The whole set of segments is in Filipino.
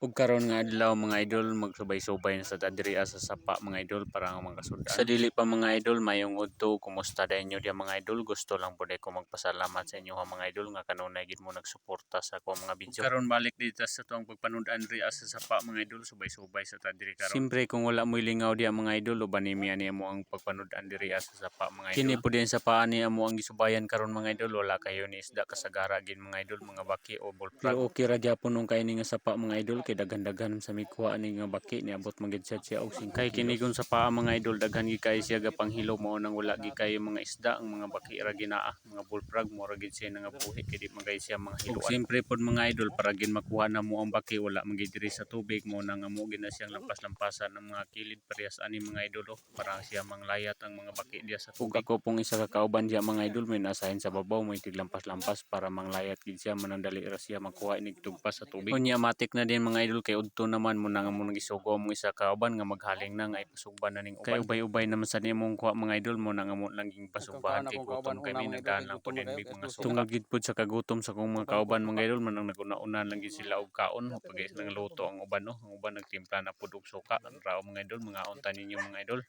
Ug karon nga adlaw mga idol, magsubay-subay na sa diri sa sapa mga idol para nga makasudan. Sa dili pa mga idol, mayong udto, kumusta da inyo diya mga idol? Gusto lang pud ko magpasalamat sa inyo ha mga idol nga kanunay gid mo nagsuporta sa akong mga video. Karon balik dito sa tuang pagpanud-an diri sa sapa mga idol, subay-subay sa ta diri karon. Siyempre kung wala mo'y lingaw diya mga idol, uban ni mo ang pagpanud-an diri sa sapa mga idol. Kini pud din sa paan ni amo ang gisubayan karon mga idol, wala kayo ni isda kasagara gid mga idol, mga baki o bullfrog. Pero okay ra gyapon nung kay ni nga sapa mga idol, kay daghan-daghan sa mikwa ni nga baki niabot man gid siya og 5 kay kini gun sa paa mga idol, daghan gid kay siya gapanghilo mao nang wala gid kay mga isda, ang mga baki ra ginaa, mga bullfrog mo ra gid siya nga buhi kay di man kay siya mga hiluan. Siyempre pod mga idol, para gid makuha na mo ang baki, wala man gid diri sa tubig mo nang amo gid na siyang lampas-lampasan ang mga kilid parehas ani mga idol para siya manglayat ang mga baki diya sa tubig. Ug ako pong isa ka kauban diya mga idol, may nasahin sa babaw, may tiglampas-lampas para manglayat gid siya, manandali ra siya makuha inig tugpas sa tubig. Unya matik na din mga idol, kay udto naman mo nang amo nagisugo mong isa ka uban nga maghaling na nga ipasugban na ning uban. Kay ubay-ubay naman sa nimong kuha mga idol mo nang amo lang ging pasugbahan kay gutom kami, nagdaan lang po din big mga suka. Tungag gid pud sa kagutom sa kong mga kauban mga idol, man ang naguna-una lang gid sila og kaon pag nang luto ang uban no. Ang uban nagtimpla na pud og suka. Ang rao mga idol, mga unta ninyo mga idol.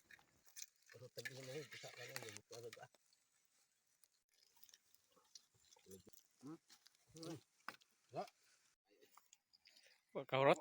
Kaurot.